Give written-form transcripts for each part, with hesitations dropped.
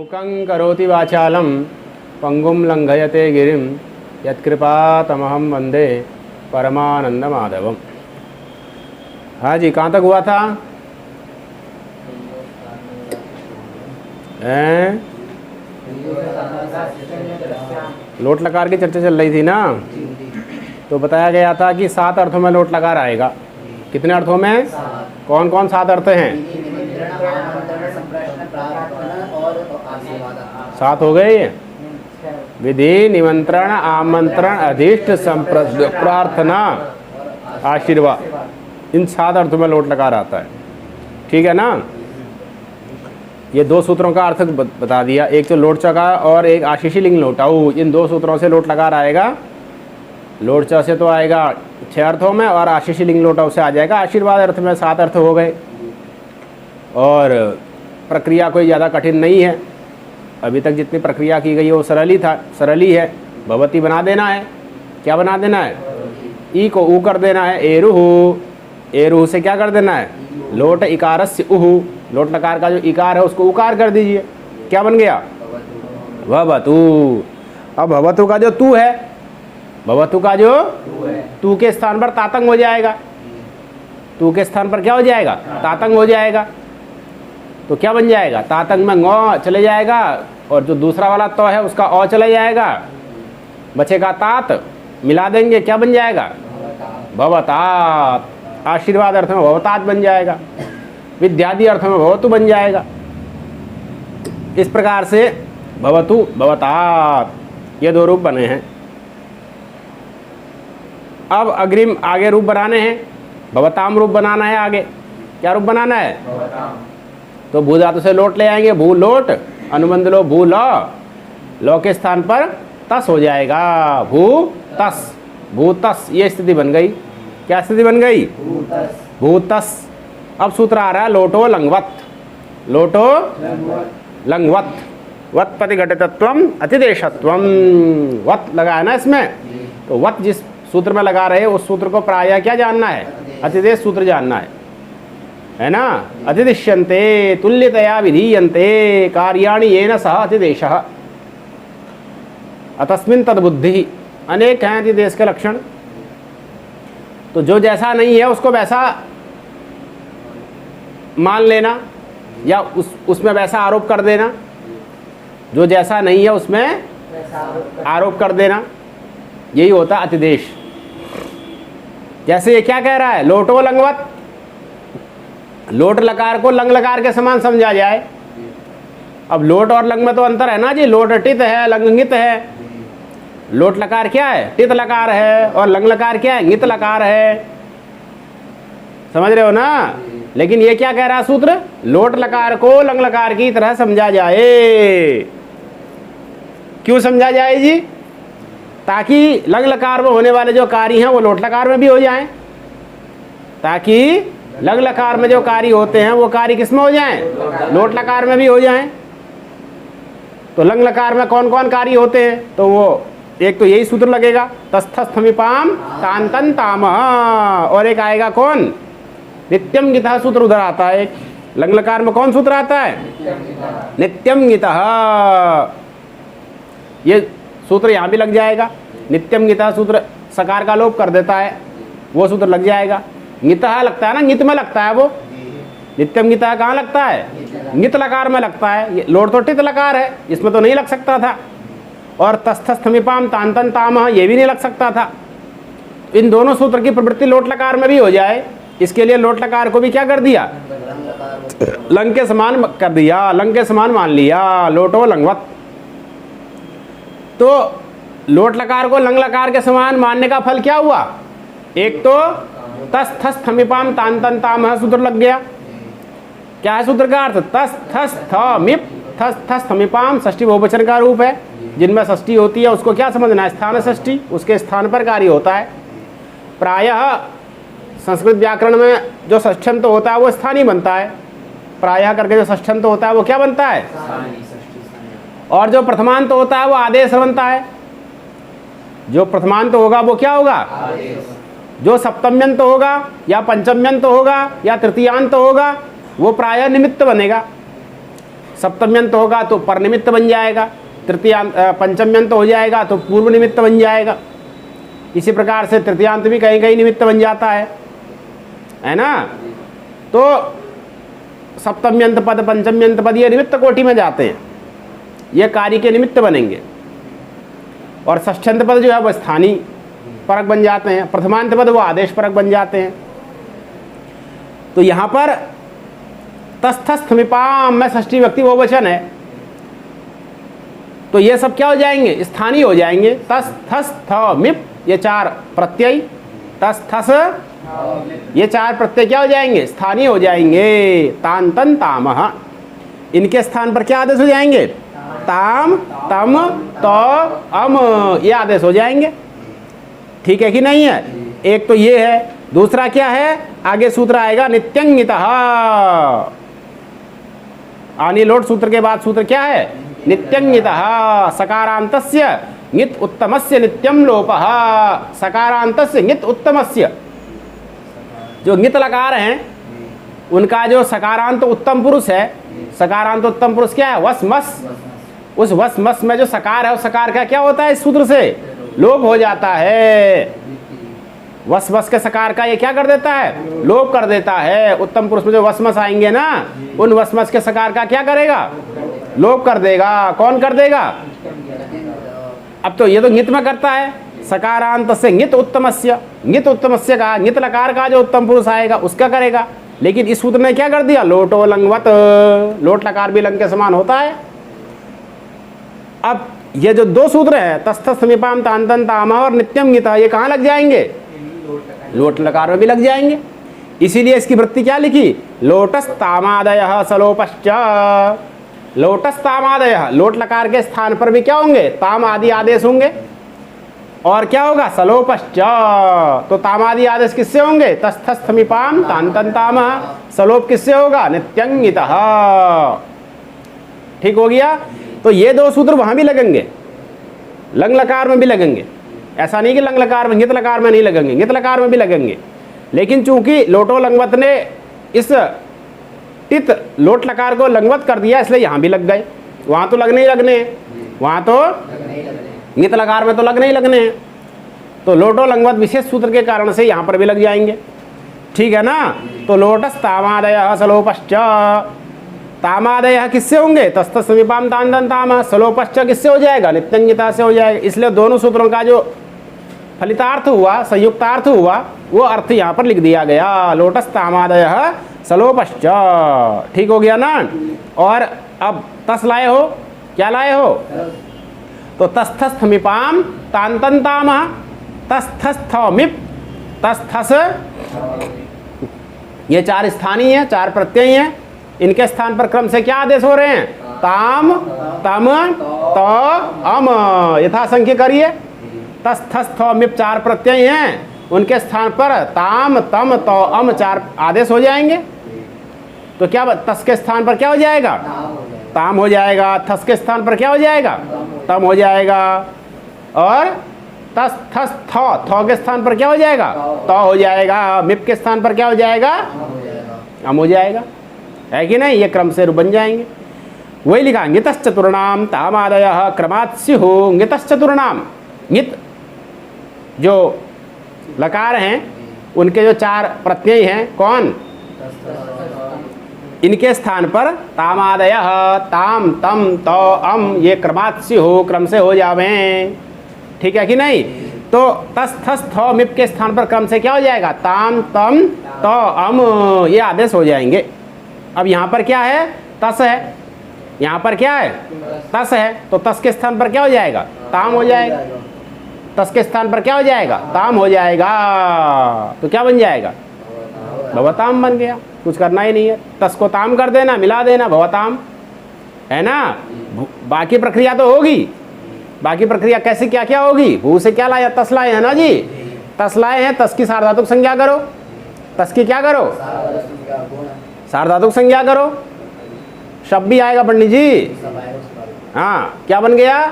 मूकं करोति वाचालं पंगुं लंघयते गिरिं यत्कृपातमहं वंदे परमानंद माधवम। हाँ जी, कहाँ तक हुआ था? लोट लकार की चर्चा चल रही थी ना, तो बताया गया था कि 7 अर्थों में लोट लकार आएगा। कितने अर्थों में? कौन कौन 7 अर्थ हैं? 7 हो गए ये। विधि, निमंत्रण, आमंत्रण, अधिष्ट, प्रार्थना, आशीर्वाद, इन 7 अर्थों में लोट लकार आता है। ठीक है ना? ये 2 सूत्रों का अर्थ बता दिया, एक तो लोट चका और एक आशीषी लिंग लोटाऊ। इन 2 सूत्रों से लोट लकार आएगा। लोट च से तो आएगा 6 अर्थों में और आशीषी लिंग लोटाऊ से आ जाएगा आशीर्वाद अर्थ में। 7 अर्थ हो गए और प्रक्रिया कोई ज़्यादा कठिन नहीं है। अभी तक जितनी प्रक्रिया की गई है वो सरल ही है। भगवती बना देना है। क्या बना देना है? ई को ऊ कर देना है। एरुहु, एरुहु से क्या कर देना है? लोट इकारस्य उहु, लोट लकार का जो इकार है उसको उकार कर दीजिए। क्या बन गया? भवतु। अब भवतु का जो तू है, भवतु का जो तू के स्थान पर तातंग हो जाएगा। तू के स्थान पर क्या हो जाएगा? तातंग हो जाएगा। तो क्या बन जाएगा? तातंग में ngौ चले जाएगा और जो दूसरा वाला तो है उसका औ चला जाएगा, बचेगा तात। मिला देंगे, क्या बन जाएगा? भवतात। आशीर्वाद अर्थ में भवतात बन जाएगा। विद्यादि अर्थ में भवतु बन जाएगा। इस प्रकार से भवतु, भवतात, ये 2 रूप बने हैं। अब अग्रिम आगे रूप बनाने हैं। भवताम रूप बनाना है आगे। क्या रूप बनाना है? तो भू धातु से लोट ले आएंगे। भू लोट, अनुबंध लो, भू लो के स्थान पर तस हो जाएगा। भू तस, भूतस, ये स्थिति बन गई। क्या स्थिति बन गई? भूतस। अब सूत्र आ रहा है लोटो लंगवत। लोटो लंगवत, वत पति घटितत्वम अतिदेशत्वम। वत लगाया ना इसमें, तो वत जिस सूत्र में लगा रहे उस सूत्र को प्रायः क्या जानना है? अतिदेश सूत्र जानना है ना? अतिदिश्यन्ते तुल्यतया विधीयन्ते कार्याणि येन सह अतिदेशः। अतस्मिन् तद्बुद्धि। अनेक हैं अतिदेश के लक्षण। तो जो जैसा नहीं है उसको वैसा मान लेना या उसमें वैसा आरोप कर देना। जो जैसा नहीं है उसमें आरोप कर देना, यही होता अतिदेश। जैसे ये क्या कह रहा है? लोटो लंगवत। लोट लकार को लंग लकार के समान समझा जाए। अब लोट और लंग में तो अंतर है ना जी। लोट टित है, लंगित है। लोट लकार क्या है? टित लकार है। और लंग लकार क्या है? ङित लकार है। समझ रहे हो ना? लेकिन ये क्या कह रहा है सूत्र? लोट लकार को लंग लकार की तरह समझा जाए। क्यों समझा जाए जी? ताकि लंग लकार में होने वाले जो कार्य हैं वो लोट लकार में भी हो जाएं। ताकि लंग लकार में जो कार्य होते हैं वो कार्य किस में हो जाएं? लोट लकार में भी हो जाएं। तो लंग लकार में कौन कौन कार्य होते हैं? तो वो एक तो यही सूत्र लगेगा, तस्थस्थमिपाम तांतन तामह। और एक आएगा कौन? नित्यम गितः सूत्र उधर आता है। एक लंग लकार में कौन सूत्र आता है? नित्यम गितः। ये सूत्र यहाँ भी लग जाएगा। नित्यम गितः सूत्र सकार का लोप कर देता है, वो सूत्र लग जाएगा। गितः लगता है ना, ङित में लगता है वो। नित्यम गितः कहाँ लगता है? ङित लकार में लगता है। ये लोट तो टित लकार है, इसमें तो नहीं लग सकता था। और तस्थस्थमिपाम तांतन तामह, ये भी नहीं लग सकता था। इन दोनों सूत्र की प्रवृत्ति लोट लकार में भी हो जाए, इसके लिए लोट लकार को भी क्या कर दिया? लंग के समान कर दिया, लंग के समान मान लिया। लोटो लंगवत। तो लोट लकार को लंग लकार के समान मानने का फल क्या हुआ? एक तो तस्थस्थमिपाम तांतन तामह सूत्र लग गया। क्या है सूत्र का अर्थ? तस्थस्थमिपाम षष्ठी बहुवचन का रूप है। जिनमें षष्ठी होती है उसको क्या समझना है? स्थान षष्ठी, उसके स्थान पर कार्य होता है। प्रायः संस्कृत व्याकरण में जो षष्ठ्यंत होता है वो स्थानीय बनता है। प्रायः करके जो षष्ठ्यंत होता है वो क्या बनता है? और जो प्रथमांत होता है वो आदेश बनता है। जो प्रथमांत होगा वो क्या होगा? जो सप्तम्यंत होगा या पंचम्यंत होगा या तृतीयांत होगा वो प्रायः निमित्त बनेगा। सप्तम्यंत होगा तो परनिमित्त बन जाएगा, तृतीयांत पंचम्यंत हो जाएगा तो पूर्व निमित्त बन जाएगा। इसी प्रकार से तृतीयांत भी कहीं कहीं निमित्त बन जाता है ना। तो सप्तम्यंत पद, पंचम्यंत पद ये निमित्त कोटि में जाते हैं, ये कार्य के निमित्त बनेंगे। और षष्ठ्यंत पद जो है वो स्थानीय परक बन जाते हैं, प्रथमांत पद वो आदेश परक बन जाते हैं। तो यहां पर तस्थस्थमिपाम में षष्ठी व्यक्ति वो वचन है, तो ये सब क्या हो जाएंगे? स्थानीय हो जाएंगे। तस्थस्थमिप ये चार प्रत्यय, तस्थस ये चार प्रत्यय क्या हो जाएंगे? स्थानीय हो जाएंगे। तान तन तामह, इनके स्थान पर क्या आदेश हो जाएंगे? ताम तम तो अम, ये आदेश हो जाएंगे। ठीक है कि नहीं है? एक तो ये है, दूसरा क्या है? आगे सूत्र आएगा नित्यंगितः। आनी लोट सूत्र के बाद सूत्र क्या है? नित्यंगितः। सकारांतस्य नित उत्तमस्य नित्यम लोपः। सकारांतस्य नित उत्तमस्य, जो नित लकार हैं उनका जो सकारांत उत्तम पुरुष है, सकारांत उत्तम पुरुष क्या है? वस मस। उस वस मस में जो सकार है, उस सकार का क्या होता है? इस सूत्र से लोप हो जाता है। वस मस के सकार का ये क्या कर देता है? लोप कर देता है। उत्तम पुरुष में जो वस मस आएंगे ना, उन वस मस के सकार का क्या करेगा? लोप कर देगा। कौन कर देगा? अब तो ये तो नित में करता है, सकारांत से नित उत्तमस्य, नित उत्तमस्य का नित लकार का जो उत्तम पुरुष आएगा उसका करेगा। लेकिन इस सूत्र ने क्या कर दिया? लोटो लंगवत, लोट लकार भी लंग के समान होता है। अब ये जो दो सूत्र है तस्थ समीपाम तांतन तामह और नित्यम गीता, ये कहाँ लग जाएंगे? लोट लकार में भी लग जाएंगे। इसीलिए इसकी वृत्ति क्या लिखी? लोटस तामादयः सलोपश्च। लोटस तामादयः, लोट लकार के स्थान पर भी क्या होंगे? ताम आदि आदेश होंगे। और क्या होगा? सलोपश्च। तो ताम आदि आदेश किससे होंगे? तस्थस्थ समीपाम तांतन तामः। सलोप किससे होगा? नित्यंगितः। ठीक हो गया। तो ये दो सूत्र वहां भी लगेंगे, लंग लकार में भी लगेंगे। ऐसा नहीं कि लंग लकार में, नित लकार में नहीं लगेंगे, नित लकार में भी लगेंगे। लेकिन चूंकि लोटो लंगवत ने इस टित लोट लकार को लंगवत कर दिया, इसलिए यहां भी लग गए। वहां तो लगने ही लगने, वहां तो नित लकार में तो लगने ही लगने हैं। तो लोटो लंगवत विशेष सूत्र के कारण से यहां पर भी लग जाएंगे। ठीक है ना। तो लोटस तामादयः सलोपश्च, तामादयः किससे होंगे? तस्थ समीपाम तांतन तामः। सलोपश्च किससे हो जाएगा? नित्यंगिता से हो जाएगा। इसलिए दोनों सूत्रों का जो फलितार्थ हुआ, संयुक्तार्थ हुआ, वो अर्थ यहाँ पर लिख दिया गया। लोटस तामादयः सलोपश्च। ठीक हो गया ना। और अब तस लाए हो, क्या लाए हो? तो तस्थस्थमिपाम तांतन तामः, तस्थस्थमिप, तस्थस, ये चार स्थानीय है, चार प्रत्यय हैं। इनके स्थान पर क्रम से क्या आदेश हो रहे हैं? ताम तम तो अम। यथासंख्य करिए। तस्थस्थमिप चार प्रत्यय हैं, उनके स्थान पर ताम तम तो अम चार आदेश हो जाएंगे। तो क्या तस के स्थान पर क्या हो जाएगा? ताम हो जाएगा। थस के स्थान पर क्या हो जाएगा? तम हो जाएगा। और तस थस थ के स्थान पर क्या हो जाएगा? तो हो जाएगा। मिप के स्थान पर क्या हो जाएगा? अम हो जाएगा। है कि नहीं? ये क्रम से बन जाएंगे। वही लिखा ङितश्चतुर्णाम तामादयः क्रमात् स्युः। ङितश्चतुर्णाम, ङित जो लकार हैं उनके जो चार प्रत्यय हैं, कौन? इनके स्थान पर तामादयः, ताम तम तो अम, ये क्रमात् स्युः, क्रम से हो जावें। ठीक है कि नहीं? तो तस थस थ मिप के स्थान पर क्रम से क्या हो जाएगा? ताम तम तो अम, ये आदेश हो जाएंगे। अब यहाँ पर क्या है? तस है। यहाँ पर क्या है? तस है। तो तस के स्थान पर क्या हो जाएगा? ताम हो जाएगा। तस के स्थान पर क्या हो जाएगा? ताम हो जाएगा। तो क्या बन जाएगा? भवताम बन गया। कुछ करना ही नहीं है, तस को ताम कर देना, मिला देना, भवताम, है ना। बाकी प्रक्रिया तो होगी। बाकी प्रक्रिया कैसे, क्या क्या होगी? भू से क्या लाया? तस लाए है ना जी। तस लाए हैं, तस की सार्वधातुक संज्ञा करो। तस की क्या करो? सार्वधातुक संज्ञा करो। शब्द भी आएगा पंडित जी। हाँ, क्या बन गया?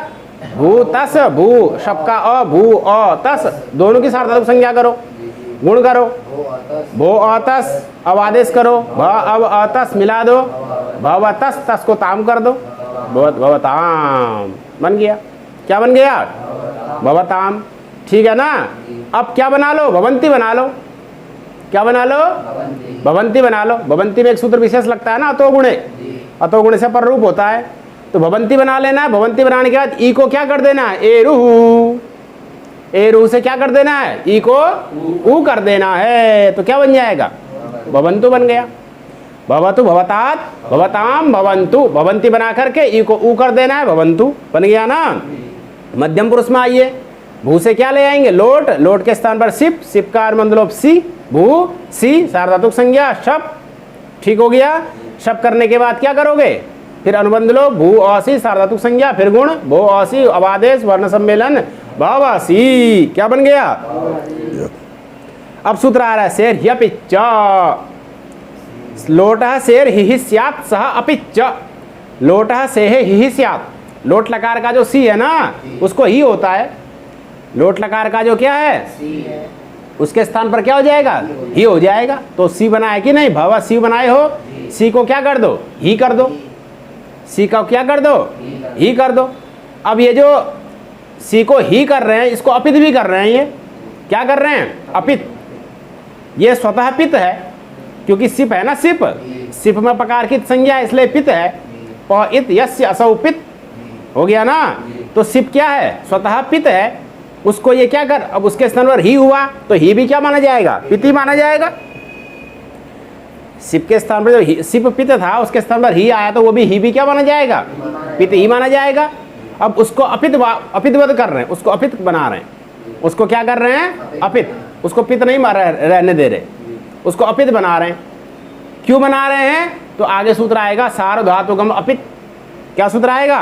भू तस, भू शब्द का अ, भू अ तस, दोनों की सार्वधातुक संज्ञा करो, गुण करो। भो अतस, अब आदेश करो, भ अब अतस मिला दो, भवतस, तस को ताम कर दो, भवताम बन गया। क्या बन गया? भवताम। ठीक है ना। अब क्या बना लो? भवंती बना लो। क्या बना लो? भवंती बना लो। भवंती में एक सूत्र विशेष लगता है ना, अतोगुणे। अतोगुणे से पर रूप होता है, तो भवंती बना लेना है। भवंती बनाने के बाद ई को क्या कर देना है? एरुहु। एरुहु से क्या कर देना है? ई को ऊ कर देना है। तो क्या बन जाएगा? भवंतु बन गया। भवतु, भवतात, भवताम, भवंतु। भवंती बना करके ई को ऊ कर देना है, भवंतु बन गया ना। मध्यम पुरुष में आइए, भू से क्या ले आएंगे? लोट। लोट के स्थान पर सिप। सिप का अर्मंदलोप सी। भू सी सार्वधातुक संज्ञा शप। ठीक हो गया। शप करने के बाद क्या करोगे? फिर अनुबंध लो, भू औसी सार्वधातुक संज्ञा, फिर गुण, भू औसी अवादेश वर्ण सम्मेलन भावासी। क्या बन गया? अब सूत्र आ रहा है शेर ह्यपिच्च। लोटः शेर हि स्यात् सह अपिच्च। लोटः से हि स्यात्। लोट लकार का जो सी है ना, उसको ही होता है। लोट लकार का जो क्या है, उसके स्थान पर क्या हो जाएगा? ही हो जाएगा। तो सी बनाए कि नहीं? भव सी बनाए हो, सी को क्या कर दो? ही कर दो। सी का क्या कर दो? ही कर दो। अब ये जो सी को ही कर रहे हैं, इसको अपित भी कर रहे हैं। ये क्या कर रहे हैं? अपित। ये स्वतः पित है, क्योंकि सिप है ना, सिप। सिप में पकार की संज्ञा, इसलिए पित है। प इत यस्य असौ पित हो गया ना। तो सिप क्या है? स्वतः पित है। उसको ये क्या कर, अब उसके स्थान पर ही हुआ, तो ही भी क्या माना जाएगा? पिति माना जाएगा। सिप के स्थान पर जो सिप पित था, उसके स्थान पर ही आया, तो वो भी ही भी क्या माना जाएगा? पित ही माना जाएगा। अब उसको अपितवत कर रहे हैं, उसको अपित बना रहे हैं। उसको क्या कर रहे हैं? अपित। उसको पित नहीं रहने दे रहे, उसको अपित बना रहे हैं। क्यों बना रहे हैं? तो आगे सूत्र आएगा सार्वधातुकम अपित। क्या सूत्र आएगा?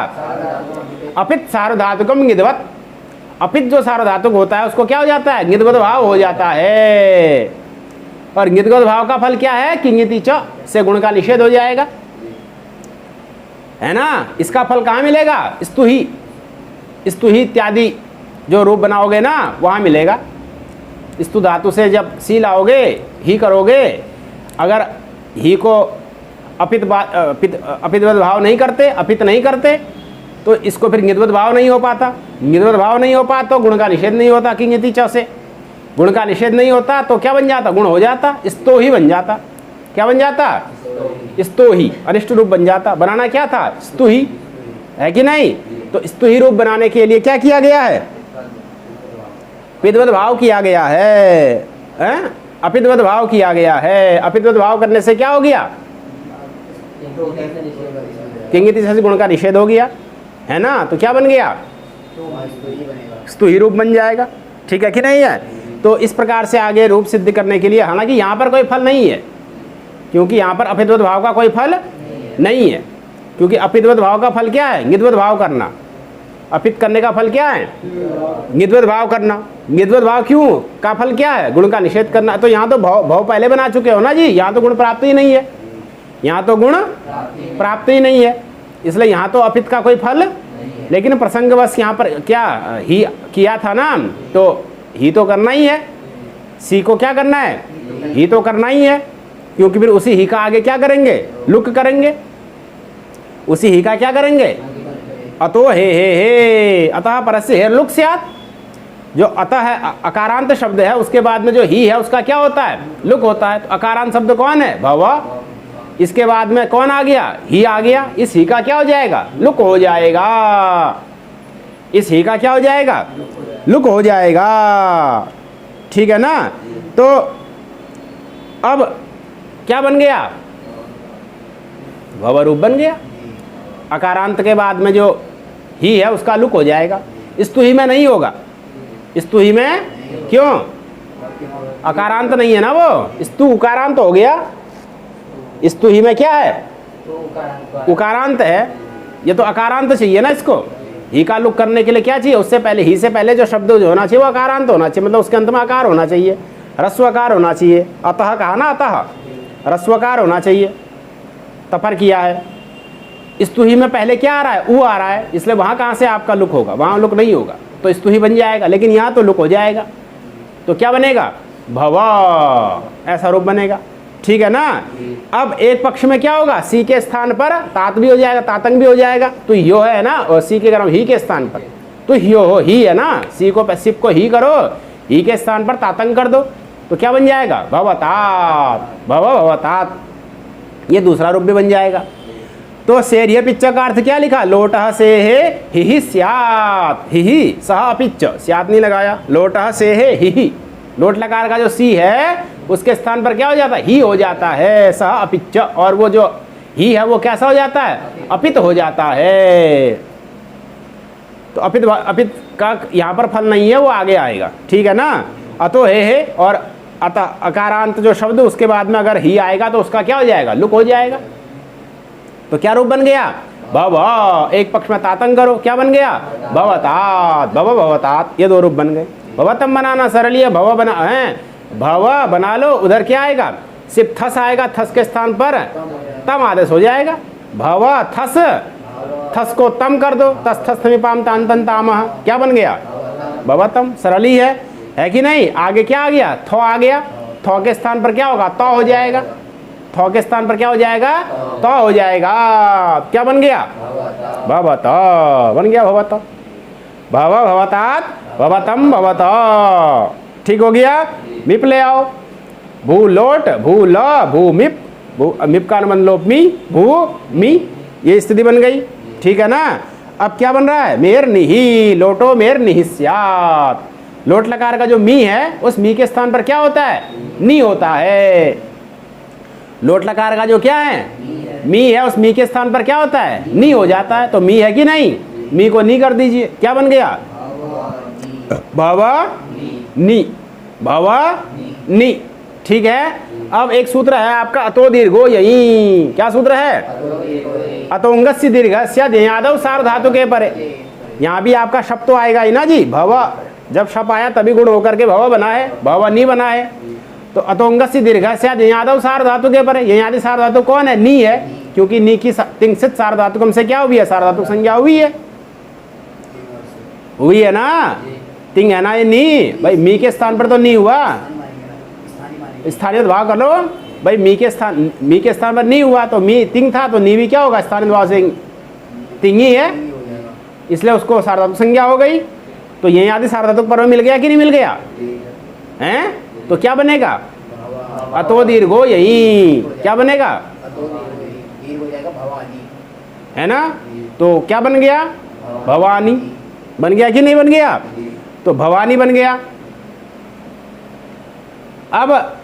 अपित सार्वधातुकम ङिद्वत्। अपित जो सार्वधातुक होता है, उसको क्या हो जाता है? ङिद्वत् भाव हो जाता है। और ङिद्वत् भाव का फल क्या है? कि ङिति च से गुण का निषेध हो जाएगा, है ना। इसका फल कहाँ मिलेगा? स्तुहि। स्तुहि इत्यादि जो रूप बनाओगे ना, वहाँ मिलेगा। स्तु धातु से जब सी लाओगे, ही करोगे, अगर ही को अपितवत भाव नहीं करते, अपित नहीं करते, तो इसको फिर ङिद्वत् भाव नहीं हो पाता। ङिद्वत् भाव नहीं हो पाता तो गुण का निषेध नहीं होता। कि ङिति च से गुण का निषेध नहीं होता, तो क्या बन जाता? गुण हो जाता। स्तो ही बन जाता। क्या बन जाता? स्तो ही। अनिष्ट रूप बन जाता। बनाना क्या था? स्तु ही, है कि नहीं। तो स्तु ही रूप बनाने के लिए क्या किया गया है? पितवत भाव किया गया है, अपितवत भाव किया गया है। अपितवत भाव करने से क्या हो गया? किंगिति से गुण का निषेध हो गया, है ना। तो क्या बन गया? स्तु ही रूप बन जाएगा। ठीक है कि नहीं है। तो इस प्रकार से आगे रूप सिद्ध करने के लिए, हालांकि यहाँ पर कोई फल नहीं है, क्योंकि यहाँ पर अपितवत भाव का कोई फल नहीं है। क्योंकि अपितवत भाव का फल क्या है? ङिद्वत् भाव करना। अपित करने का फल क्या है? ङिद्वत् भाव करना। ङिद्वत् भाव क्यों का फल क्या है? गुण का निषेध करना। तो यहाँ तो भाव पहले बना चुके हो ना जी, यहाँ तो गुण प्राप्त ही नहीं है। यहाँ तो गुण प्राप्त ही नहीं है, इसलिए यहाँ तो अपित का कोई फल। लेकिन प्रसंगवश यहाँ पर क्या ही किया था ना, तो ही तो करना ही है। सी को क्या करना है? ही तो करना ही है, क्योंकि फिर उसी ही का आगे क्या करेंगे? लुक करेंगे। उसी ही का क्या करेंगे? अतो हे अतः परस्य हेर लुक स्यात्। जो अतः है अकारांत शब्द है, उसके बाद में जो ही है उसका क्या होता है? लुक होता है। तो अकारांत शब्द कौन है? भव। इसके बाद में कौन आ गया? ही आ गया। इस ही का क्या हो जाएगा? लुक हो जाएगा। इस ही का क्या हो जाएगा? लुक हो जाएगा। ठीक है ना। तो अब क्या बन गया? भव रूप बन गया। अकारांत के बाद में जो ही है उसका लुक हो जाएगा। स्तु ही में नहीं होगा। स्तु ही में क्यों? अकारांत नहीं है ना वो, स्तु उकारांत हो गया। स्तु ही में क्या है? उकारांत है। ये तो अकारांत चाहिए ना इसको। ही का लुक करने के लिए क्या चाहिए? उससे पहले, ही से पहले जो शब्द जो होना चाहिए वो अकारांत होना चाहिए, मतलब उसके अंत में आकार होना चाहिए, ह्रस्वकार होना चाहिए। अतः कहा ना, अतः ह्रस्वकार होना चाहिए। तपर किया है। स्तु ही में पहले क्या आ रहा है? ऊ आ रहा है, इसलिए वहाँ कहाँ से आपका लुक होगा? वहाँ लुक नहीं होगा, तो स्तु ही बन जाएगा। लेकिन यहाँ तो लुक हो जाएगा, तो क्या बनेगा? भव, ऐसा रूप बनेगा। ठीक है ना। अब एक पक्ष में क्या होगा, सी के स्थान पर तात भी हो जाएगा, तातंग भी हो जाएगा, तो यो है ना, और सी के अगर ही के स्थान पर तो यो हो ही है ना, सी को सिप को ही करो, ही के स्थान पर तातंग कर दो, तो क्या बन जाएगा, भवतात, भवतात, ये दूसरा रूप भी बन जाएगा। तो सेर्य पिच्च का अर्थ क्या लिखा, लोटः से है ही स्यात्, ही सह अपिच्च, स्यात् नहीं लगाया, लोटः से है ही, लोट लकार का जो सी है उसके स्थान पर क्या हो जाता है, ही हो जाता है, सह अपिच्च, और वो जो ही है वो कैसा हो जाता है, अपित हो जाता है। तो अपित का यहाँ पर फल नहीं है, वो आगे आएगा, ठीक है ना। अतो है और अतः अकारांत जो शब्द उसके बाद में अगर ही आएगा तो उसका क्या हो जाएगा, लुक हो जाएगा। तो क्या रूप बन गया, भव, एक पक्ष में तातंग करो, क्या बन गया, भवतात, भव भवतात, ये दो रूप बन गए। भवतम बनाना सरल है, भव बना है, भव बना लो, उधर क्या आएगा, सिर्फ थस आएगा, थस के स्थान पर तम आदेश हो जाएगा, भव थस, थस को तम कर दो, तस थस थमिपाम तांतन तामह, क्या बन गया, भवतम, सरल ही है कि नहीं। आगे क्या आ गया, थो आ गया, थो के स्थान पर क्या होगा, तो हो जाएगा, थो के स्थान पर क्या हो जाएगा, तो हो जाएगा, क्या बन गया, भवत बन गया, भवत, भव भवतात, भवतम भवत, ठीक हो गया। मिप ले आओ, भू लोट, भू ल, भू मिप, मिप का अनुबंध लोप मी, भू मी, ये स्थिति बन गई, ठीक है ना। अब क्या बन रहा है, मेर निही, लोटो मेर निहिस्यात्, लोट लकार का जो मी है उस मी के स्थान पर क्या होता है, नी होता है। लोट लकार का जो क्या है, मी है, उस मी के स्थान पर क्या होता है, नी हो जाता है। तो मी है कि नहीं, मी को नी कर दीजिए, क्या बन गया, भव नी, भव नी, ठीक है। अब एक सूत्र है आपका अतो दीर्घो यही, क्या सूत्र है, अतोंगस्य दीर्घस्य यादव सार धातु के परे, यहाँ भी आपका शब्द तो आएगा ही ना जी, भव, जब शप आया तभी गुण होकर के भव बना है, भव नी बना है। तो अतोंगस्य दीर्घस्य यादव सार धातु के परे, ये यादि सार धातु कौन है, नी है, क्योंकि नी की तिंसित सार धातुकम से क्या हुई है, सार धातुक संज्ञा हुई है ना, तिंग है ना ये नी, भाई मी के स्थान पर तो नी हुआ, स्थानीय भाव कर लो भाई, मी के स्थान पर नी हुआ, तो मी तिंग था, तो नी भी क्या होगा, स्थानीय भाव से तिंग ही है, इसलिए उसको सार्वधातुक संज्ञा हो गई। तो ये आदि सार्वधातुक पर्व मिल गया कि नहीं मिल गया, हैं, तो क्या बनेगा, अतो दीर्घो यही, क्या बनेगा, है ना। तो क्या बन गया, भवानी बन गया कि नहीं बन गया, तो भवानी बन गया। अब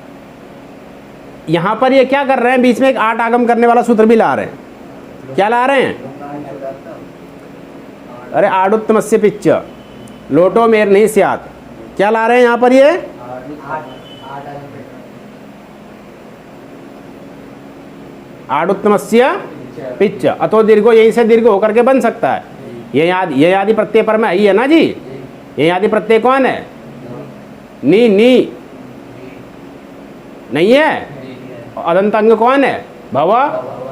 यहां पर ये क्या कर रहे हैं, बीच में एक आठ आगम करने वाला सूत्र भी ला रहे हैं, क्या ला रहे हैं, अरे आडुत्तमस्य पिच्च, लोटो मेर नहीं स्यात्, क्या ला रहे हैं यहां पर, ये आडुत्तमस्य पिच्च, अतो दीर्घो यहीं से दीर्घ होकर के बन सकता है, ये आदि प्रत्यय पर में आई है ना जी, ये आदि प्रत्यय कौन है, नी, नी नहीं है, अदंत अंग कौन है, भवा,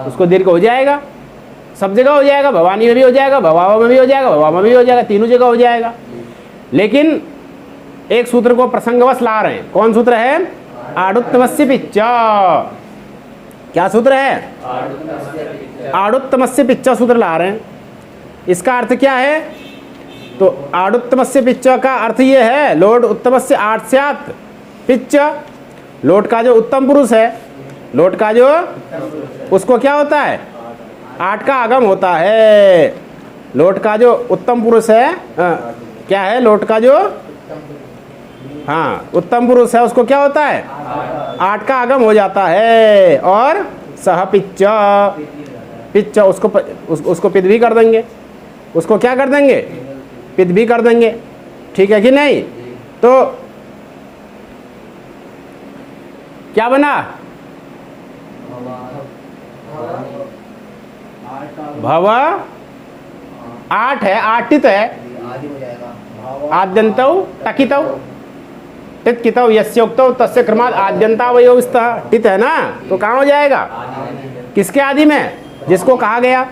उसको दीर्घ हो जाएगा, सब जगह हो जाएगा, भवानी में भी हो जाएगा, भवावा में भी हो जाएगा, भवा में भी हो जाएगा, तीनों जगह हो जाएगा। लेकिन एक सूत्र को प्रसंगवश ला रहे हैं, कौन सूत्र है, आडुत्तमस्य पिच्च, क्या सूत्र है, आडुत्तमस्य पिच्च सूत्र ला रहे हैं। इसका अर्थ क्या है, तो आडुत्तमस्य पिच्च का अर्थ ये है, लोट उत्तमस्य आठ स्यात् पिच्च, लोट का जो उत्तम पुरुष है, लोट का जो, उसको क्या होता है, आठ का आगम होता है, लोट का जो उत्तम पुरुष है, क्या है, लोट का जो, हाँ उत्तम पुरुष है, उसको क्या होता है, आठ का आगम हो जाता है, और सह पिच्च, पिच्च उसको पिद भी कर देंगे, उसको क्या कर देंगे, पिद भी कर देंगे, ठीक है कि नहीं। तो क्या बना, भव आठ है, आटित है, आद्यंतौ टकितौ, टित कितौ यस्य उक्तौ तस्य क्रमात् आद्यंतावयो स्तः, टित है ना, तो कहाँ हो जाएगा, किसके आदि में, जिसको कहा गया,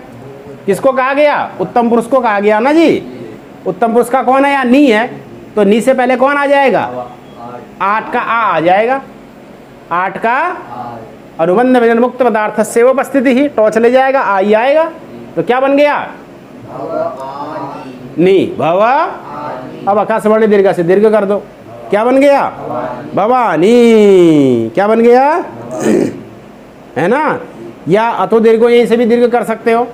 किसको कहा गया, उत्तम पुरुष को कहा गया ना जी, उत्तम पुरुष का कौन है, या नी है, तो नी से पहले कौन आ जाएगा, आठ का आ जाएगा, आठ का अनुबंध विनिर्मुक्त पदार्थ से उपस्थिति ही, टॉ चले जाएगा, आई आएगा, तो क्या बन गया? नी भवा। अब आकाश वर्ण दीर्घ से दीर्घ कर दो, क्या बन गया? भवानी। क्या बन गया? है ना? या अतो दीर्घ यहीं से भी दीर्घ कर सकते हो।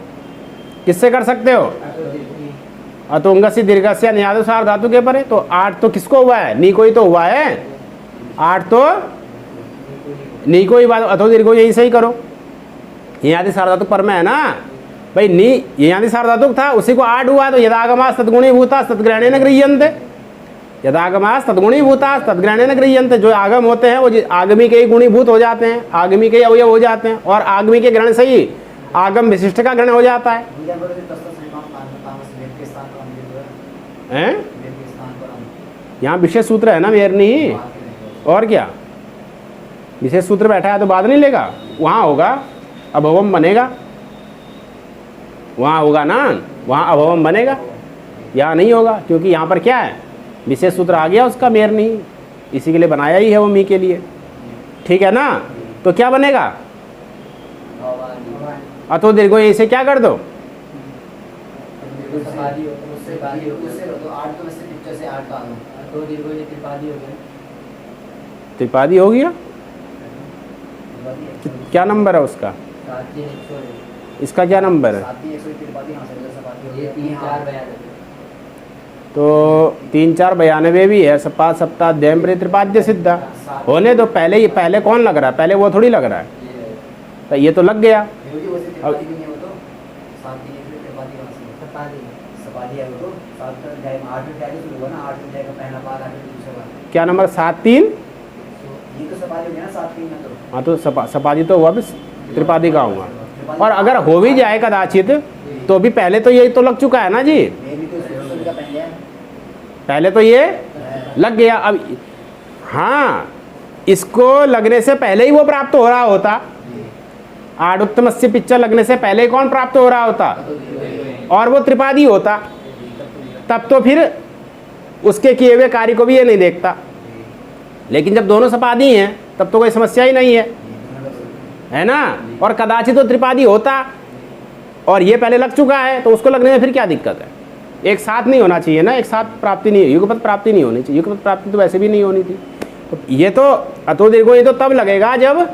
किससे कर सकते हो? अतोंगस्य दीर्घस्य न्यादुसार धातु के परे। तो 8 तो किसको हुआ है? नी को ही तो हुआ है। 8 तो नी को ही बात, अतो दीर्घ यहीं से ही करो। ये आदि सार्वधातुक पर में है ना भाई, नी ये आदि सार्वधातुक था, उसी को 8 हुआ, तो यदागमास तद्गुणीभूता तद्ग्रहणेन गृह्यन्ते। यदागमास तद्गुणीभूता तद्ग्रहणेन गृह्यन्ते। जो आगम होते हैं वो आगमी के ही गुणीभूत हो जाते हैं, आगमी के अवयव हो जाते हैं, और आगमी के ग्रहण से ही आगम विशिष्ट का ग्रहण हो जाता है। यहाँ विशेष सूत्र है ना वेरनी, और क्या विशेष सूत्र बैठा है तो बाद नहीं लेगा, वहाँ होगा अभवम बनेगा, वहाँ होगा ना, वहाँ अभवम बनेगा, यहाँ नहीं होगा, क्योंकि यहाँ पर क्या है? विशेष सूत्र आ गया उसका, मेर नहीं, इसी के लिए बनाया ही है वो मी के लिए। ठीक है ना? तो क्या बनेगा? अतो दीर्घो इसे क्या कर दो? त्रिपादी हो गया। क्या नंबर है उसका? इसका क्या नंबर है? तो 3 4 92 भी है। सप्ताह सप्ताह देम्प्रे त्रिपाद्य सिद्धा होने दो। पहले कौन लग रहा है? पहले वो थोड़ी लग रहा है, तो ये तो लग गया। अब क्या नंबर? 7 3। हाँ तो सपादी तो हुआ भी, त्रिपादी का हुआ। और अगर हो भी जाए कदाचित तो भी पहले तो यही तो लग चुका है ना जी, पहले तो ये लग गया। अब हाँ, इसको लगने से पहले ही वो प्राप्त हो रहा होता। आडुत्तमस्य पिक्चर लगने से पहले कौन प्राप्त हो रहा होता? और वो त्रिपादी होता, तब तो फिर उसके किए हुए कार्य को भी ये नहीं देखता। लेकिन जब दोनों सपादी हैं तब तो कोई समस्या ही नहीं है ना? और कदाचित तो त्रिपादी होता और ये पहले लग चुका है, तो उसको लगने में फिर क्या दिक्कत है? एक साथ नहीं होना चाहिए ना, एक साथ प्राप्ति नहीं, युगपत प्राप्ति नहीं होनी चाहिए। युगपत प्राप्ति तो वैसे भी नहीं होनी थी। तो ये तो अतो दीर्घो ये तो तब लगेगा जब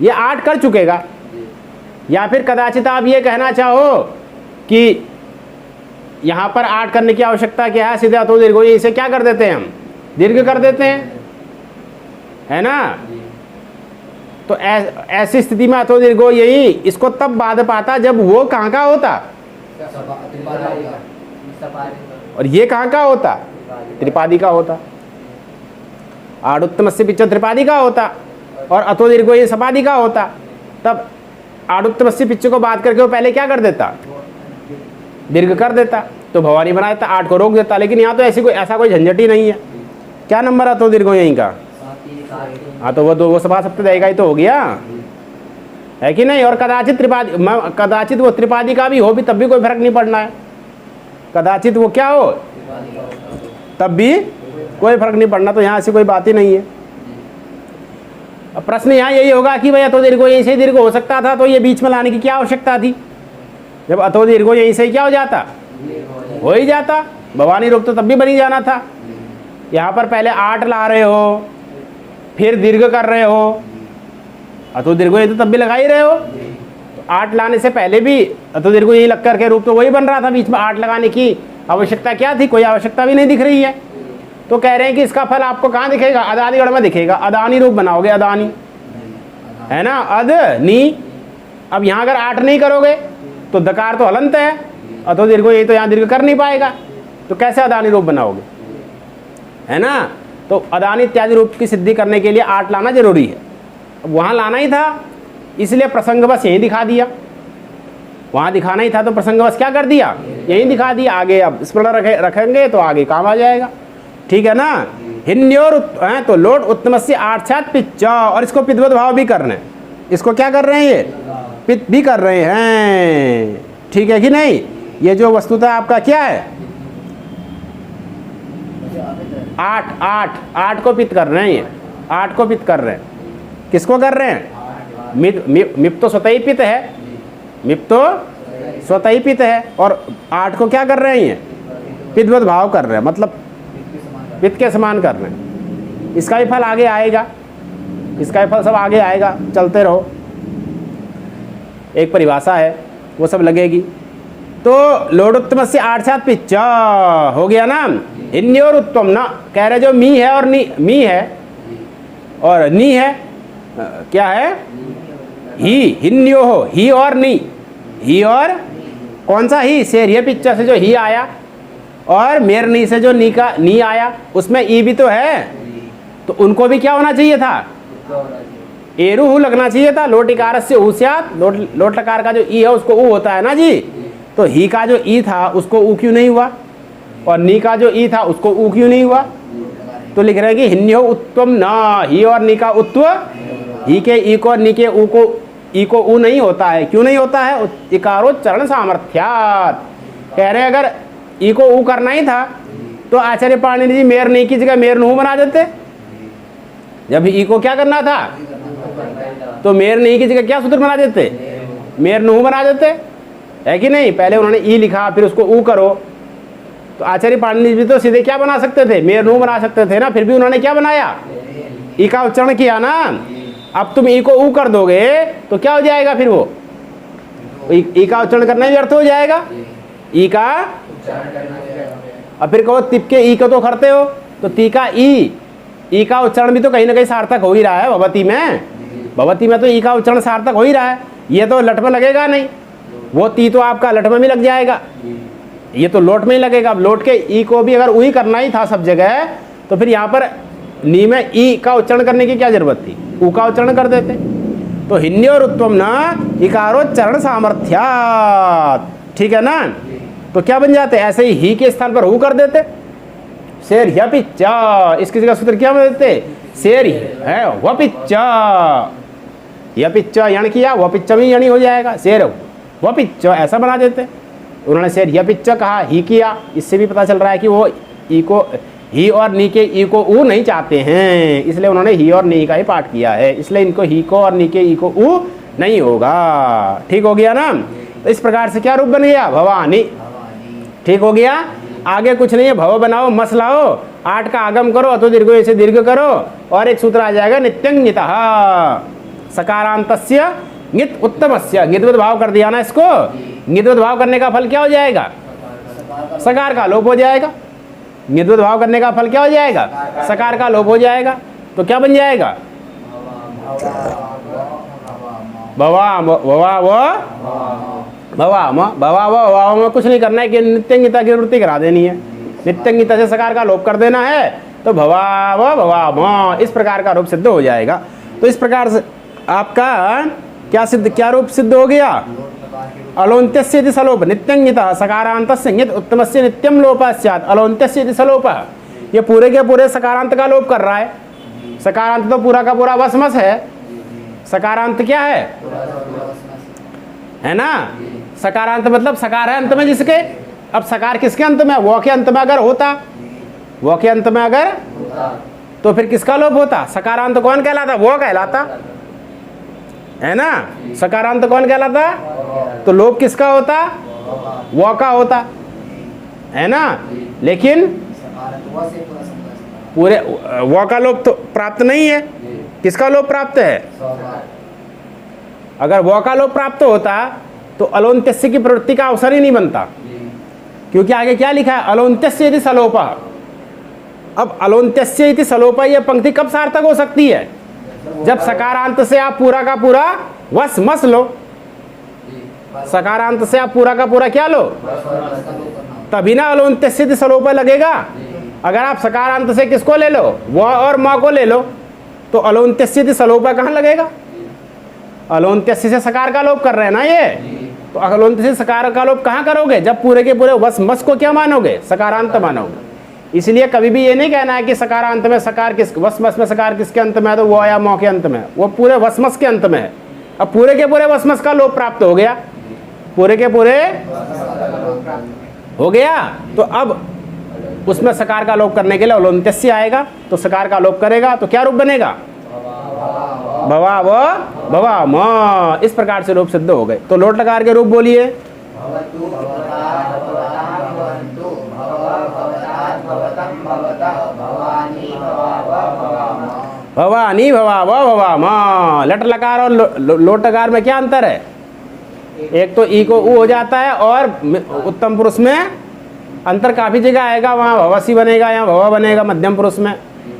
ये 8 कर चुकेगा। या फिर कदाचित आप ये कहना चाहो कि यहाँ पर 8 करने की आवश्यकता क्या है, सीधे अतो दीर्घो इसे क्या कर देते हैं हम? दीर्घ कर देते हैं, है ना? तो ऐसी स्थिति में अतो दीर्घो यही इसको तब बाध पाता जब वो कहाँ का होता? और ये कहाँ का होता? त्रिपादी का होता। आडुत्तमस्य पिक्चर त्रिपादी का होता और अतो दीर्घो ये सपादी का होता। तब आडुत्तमस्य पिक्चर को बात करके वो पहले क्या कर देता? दीर्घ कर देता, तो भवानी बना देता, 8 को रोक देता। लेकिन यहाँ तो ऐसा कोई झंझट ही नहीं है। क्या नंबर अतो दीर्घो यहीं का? हाँ तो वो सभा सप्तदायिका ही तो हो गया, है कि नहीं? और कदाचित वो त्रिपादी का भी हो भी तब भी कोई फर्क नहीं पड़ना है। कदाचित वो क्या हो तब भी कोई फर्क नहीं पड़ना, तो यहाँ से कोई बात ही नहीं है। अब प्रश्न यहाँ यही होगा कि भाई अतो दीर्घो यहीं से दीर्घ हो सकता था, तो ये बीच में लाने की क्या आवश्यकता थी? जब अतो दीर्घो यहीं से क्या हो जाता? हो ही जाता। भवानी रूप तो तब भी बनी जाना था। यहाँ पर पहले 8 ला रहे हो, फिर दीर्घ कर रहे हो, अतो दीर्घो ये तो तब भी लगा ही रहे हो। तो 8 लाने से पहले भी अतो दीर्घो यही लग करके रूप तो वही बन रहा था। बीच में 8 लगाने की आवश्यकता क्या थी? कोई आवश्यकता भी नहीं दिख रही है। तो कह रहे हैं कि इसका फल आपको कहाँ दिखेगा? अदानीगढ़ में दिखेगा। अदानी रूप बनाओगे, अदानी, है ना? अद नी। अब यहाँ अगर 8 नहीं करोगे तो दकार तो हलंत है, अतो दीर्घो यही तो यहाँ दीर्घ कर नहीं पाएगा, तो कैसे अदानी रूप बनाओगे? है ना? तो अदानी इत्यादि रूप की सिद्धि करने के लिए 8 लाना जरूरी है। अब वहाँ लाना ही था, इसलिए प्रसंगवश यहीं दिखा दिया। वहाँ दिखाना ही था तो प्रसंगवश क्या कर दिया? यहीं दिखा दिया। आगे अब स्मरण रखेंगे तो आगे काम आ जाएगा। ठीक है ना? हिन्योर तो लोट उत्तमस्य 8 छात पिच्चा, और इसको पितवत भाव भी कर रहे हैं। इसको क्या कर रहे हैं? ये पित भी कर रहे हैं। ठीक है कि नहीं? ये जो वस्तुतः आपका क्या है? 8 को पित कर रहे हैं। ये 8 को पित कर रहे हैं। किसको कर रहे हैं? मिप तो स्वतः ही पित है, मिप तो स्वतः ही पित है, और 8 को क्या कर रहे हैं, पितवत भाव कर रहे हैं, मतलब पित के समान कर रहे हैं। इसका भी फल आगे आएगा, इसका भी फल सब आगे आएगा, चलते रहो। एक परिभाषा है वो सब लगेगी। तो लोडोत्तम से 8 पिच्चा हो गया ना। हिन्योर उत्तम ना कह रहे जो मी है और मी है और नी है, क्या है, ही, हिन्यो हो, ही और नी, ही और कौन सा ही, शेरिया पिच्चा से जो ही आया और मेरनी से जो नी आया, उसमें ई भी तो है, तो उनको भी क्या होना चाहिए था, एरू लगना चाहिए था। लोट इकार से ऊस्यात, लोट लकार का जो ई है उसको ऊ होता है ना जी, तो ही का जो ई था उसको ऊ क्यों नहीं हुआ, और नी का जो ई था उसको ऊ क्यों नहीं हुआ। तो लिख रहे हैं कि हिन्यो उत्तम ना, ही और नी का उत्व, ही के ई को और नी के ऊ को ई को ऊ नहीं होता है। क्यों नहीं होता है, इकारोच्चारण सामर्थ्यात। कह रहे अगर ई को ऊ करना ही था तो आचार्य पाणिनि जी मेर नी की जगह मेर नू बना देते। जब ई को क्या करना था तो मेर नी की जगह क्या सूत्र बना देते, मेर नू बना देते, है कि नहीं। पहले उन्होंने ई लिखा फिर उसको ऊ करो, तो आचार्य पाणिनि भी तो सीधे क्या बना सकते थे, मेर नू बना सकते थे ना, फिर भी उन्होंने क्या बनाया, ई का उच्चारण किया ना। अब तुम ई को ऊ कर दोगे तो क्या हो जाएगा, फिर वो ई का उच्चारण करना भी अर्थ हो जाएगा, ई का। अब फिर कहो तिप के ई को तो करते हो, तो ती का ई का उच्चारण भी तो कहीं ना कहीं सार्थक हो ही रहा है। भवती में तो ई का उच्चारण सार्थक हो ही रहा है, ये तो लट में लगेगा नहीं, वो ती तो आपका लट में भी लग जाएगा, ये तो लोट में ही लगेगा। अब लोट के ई को भी अगर वही करना ही था सब जगह, तो फिर यहाँ पर नी में ई का उच्चारण करने की क्या जरूरत थी, ऊ का उच्चारण कर देते। तो हिन्योरुत्वम न इकारोच्चारण सामर्थ्यात, ठीक है ना। तो क्या बन जाते, ऐसे ही के स्थान पर हु कर देते, शेर ह्या पिच्चा, इसकी जगह सूत्र क्या बन देते, शेर है वह पिच्चा, यह पिच्चा यण किया, वह पिच्चा भी यणी हो जाएगा, शेर वह पिच्चा ऐसा बना देते। उन्होंने शेर ह्या पिच्चा कहा, ही किया, इससे भी पता चल रहा है कि वो ई को, ही और नी के ई को ऊ नहीं चाहते हैं, इसलिए उन्होंने ही और नी का ही पाठ किया है, इसलिए इनको ही को और नी के ई को ऊ नहीं होगा। ठीक हो गया ना। तो इस प्रकार से क्या रूप बन गया, भवानी। ठीक हो गया। आगे कुछ नहीं है, भव बनाओ, मस लाओ, 8 का आगम करो, अतो दीर्घ ऐसे दीर्घ करो, और एक सूत्र आ जाएगा नित्यंगितः सकारांतस्य ङित उत्तमस्य। ङितवत भाव कर दिया ना इसको, ङितवत भाव करने का फल क्या हो जाएगा, सकार का लोप हो जाएगा। ङितवत भाव करने का फल क्या हो जाएगा, सकार का लोप हो जाएगा। तो क्या बन जाएगा, भवा में कुछ नहीं करना है कि नित्यंगिता की वृत्ति करा देनी है, नित्यंगिता से सकार का लोप कर देना है, तो भवा इस प्रकार का रूप सिद्ध हो जाएगा। तो इस प्रकार से आपका क्या रूप सिद्ध हो गया, अलोन्त्यस्य इति सलोप, नित्यंगिता सकारांतस्य ङित उत्तमस्य नित्यम लोपः स्यात्, अलोन्त्यस्य इति सलोपः। ये पूरे के पूरे सकारांत का लोप कर रहा है। सकारांत तो पूरा का पूरा वसमस है, सकारांत क्या है ना, सकारांत मतलब सकार है अंत में जिसके। अब सकार किसके अंत में, वो के अंत में अगर होता, वो के अंत में अगर, तो फिर किसका लोप होता, सकारांत कौन कहलाता, वो कहलाता है ना। सकारांत कौन कहलाता, तो लोप किसका होता, वो का होता है ना। लेकिन पूरे वो का लोप तो प्राप्त नहीं है, किसका लोप प्राप्त है, अगर वो का लोप प्राप्त होता तो अलोन्त्यस्य की प्रवृत्ति का अवसर ही नहीं बनता, क्योंकि आगे क्या लिखा है, अलोन्त्यस्य इति सलोपः। अब अलोन्त्यस्य इति सलोपः यह पंक्ति कब सार्थक हो सकती है, जब सकारांत से आप पूरा का पूरा वस मस लो, सकारांत से आप पूरा का पूरा क्या लो, तभी ना अलोन्त्यस्य इति सलोपः लगेगा। अगर आप सकारांत से किसको ले लो, वो और माँ को ले लो, तो अलोन्त्यस्य इति सलोपः कहाँ लगेगा, अलोन्त्यस्य से सकार का लोप कर रहे हैं ना ये, तो अलोन्त्यस्य से सकार का लोप कहाँ करोगे, जब पूरे के पूरे वस मस को क्या मानोगे, सकारांत मानोगे। इसलिए कभी भी ये नहीं कहना है कि सकारांत में सकार किस, वसमस में सकार किसके अंत में है, तो वो या मौ के अंत में, वो पूरे वसमस के अंत में है। अब पूरे के पूरे वसमस का लोप प्राप्त हो गया, पूरे के पूरे हो गया, तो अब उसमें सकार का लोप करने के लिए अलोन्त्यस्य आएगा, तो सकार का लोप करेगा तो क्या रूप बनेगा, भवाव भवाम, इस प्रकार से रूप सिद्ध हो गए। तो लोट लकार के रूप बोलिए। भवतु भवता भवतां भवन्तु भव भवतात् भवतं भवतः भवानी भवाव भवाम। भवानी भवाव भवाम। लट लकार और लोट लकार में क्या अंतर है? एक तो ई को ऊ हो जाता है, और उत्तम पुरुष में अंतर काफ़ी जगह आएगा, वहाँ भवसी बनेगा, यहाँ भवा बनेगा। मध्यम पुरुष में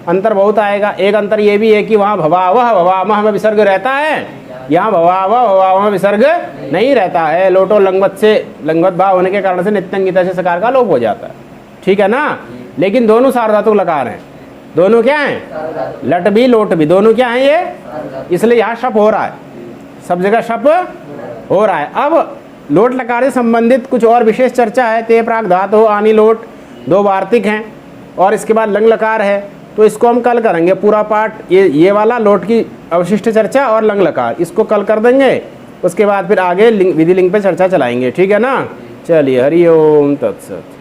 अंतर बहुत आएगा। एक अंतर ये भी है कि वहाँ भवावह भवामह में विसर्ग रहता है, यहाँ भवावह भवामह में विसर्ग नहीं रहता है। लोटो लंगवत से लंगवत भाव होने के कारण से नित्यंगिता से सकार का लोप हो जाता है, ठीक है ना। लेकिन दोनों सार्वधातुक लकार हैं, दोनों क्या हैं? लट भी लोट भी, दोनों क्या हैं ये? इसलिए यहाँ शप हो रहा है, सब जगह शप हो रहा है। अब लोट लकार से संबंधित कुछ और विशेष चर्चा है। ते प्राक धातु आनी लोट, दो वार्तिक हैं, और इसके बाद लंग लकार है। तो इसको हम कल करेंगे पूरा पाठ, ये वाला लोट की अवशिष्ट चर्चा और लंग लकार, इसको कल कर देंगे। उसके बाद फिर आगे विधि लिंग पे चर्चा चलाएंगे, ठीक है ना। चलिए, हरि ओम तत्सत।